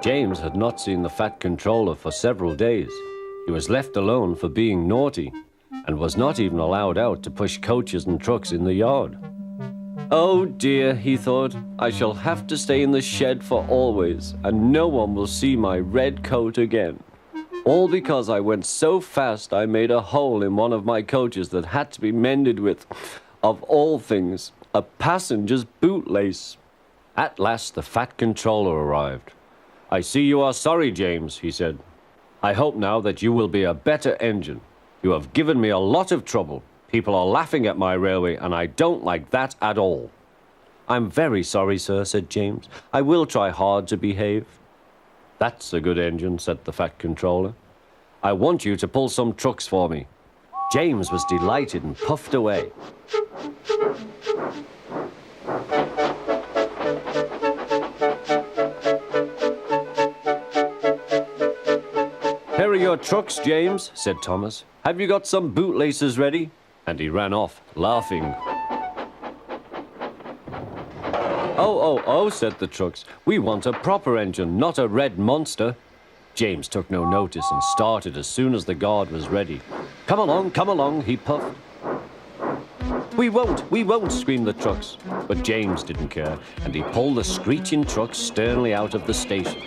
James had not seen the Fat Controller for several days. He was left alone for being naughty and was not even allowed out to push coaches and trucks in the yard. Oh dear, he thought, I shall have to stay in the shed for always, and no one will see my red coat again. All because I went so fast I made a hole in one of my coaches that had to be mended with, of all things, a passenger's bootlace. At last the Fat Controller arrived. I see you are sorry, James, he said. I hope now that you will be a better engine. You have given me a lot of trouble. People are laughing at my railway, and I don't like that at all. I'm very sorry, sir, said James. I will try hard to behave. That's a good engine, said the Fat Controller. I want you to pull some trucks for me. James was delighted and puffed away. Here are your trucks, James, said Thomas. Have you got some bootlaces ready? And he ran off, laughing. Oh, said the trucks. We want a proper engine, not a red monster. James took no notice and started as soon as the guard was ready. Come along, he puffed. We won't, screamed the trucks. But James didn't care, and he pulled the screeching trucks sternly out of the station.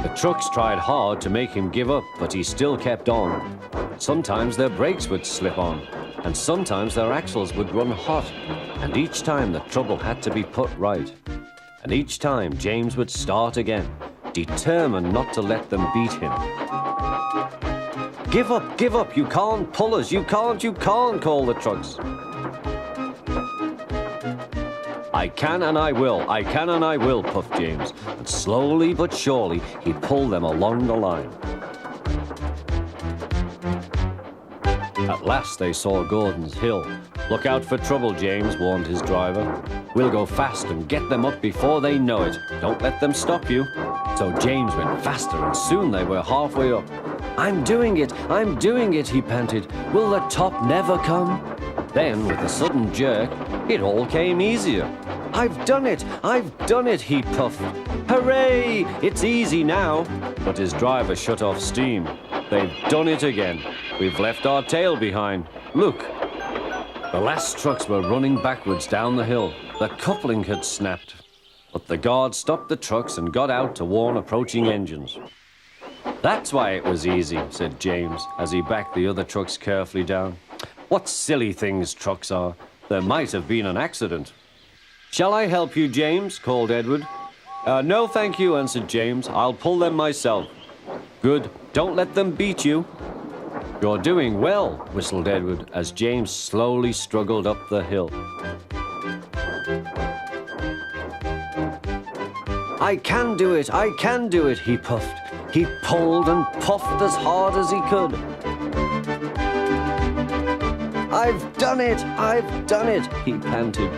The trucks tried hard to make him give up, but he still kept on. Sometimes their brakes would slip on, and sometimes their axles would run hot, and each time the trouble had to be put right. And each time James would start again, determined not to let them beat him. Give up, you can't pull us, you can't, called the trucks. I can and I will, puffed James, but slowly but surely he pulled them along the line. At last they saw Gordon's Hill. Look out for trouble, James, warned his driver. We'll go fast and get them up before they know it. Don't let them stop you. So James went faster, and soon they were halfway up. I'm doing it, he panted. Will the top never come? Then, with a sudden jerk, it all came easier. I've done it, he puffed. Hooray, it's easy now. But his driver shut off steam. They've done it again. We've left our tail behind. Look. The last trucks were running backwards down the hill. The coupling had snapped. But the guard stopped the trucks and got out to warn approaching engines. That's why it was easy, said James, as he backed the other trucks carefully down. What silly things trucks are. There might have been an accident. Shall I help you, James? Called Edward. No, thank you, answered James. I'll pull them myself. Good. Don't let them beat you. You're doing well, whistled Edward, as James slowly struggled up the hill. I can do it, he puffed. He pulled and puffed as hard as he could. I've done it, he panted.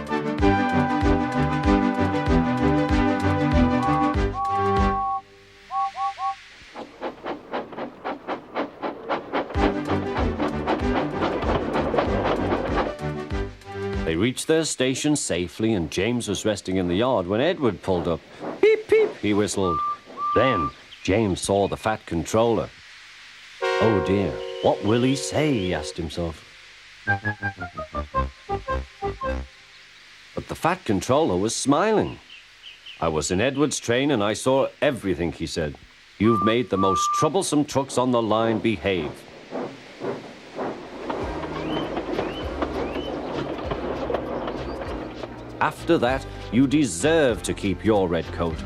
They reached their station safely, and James was resting in the yard when Edward pulled up. Peep, peep, he whistled. Then James saw the Fat Controller. Oh dear, what will he say, he asked himself. But the Fat Controller was smiling. I was in Edward's train and I saw everything, he said. You've made the most troublesome trucks on the line behave. After that, you deserve to keep your red coat.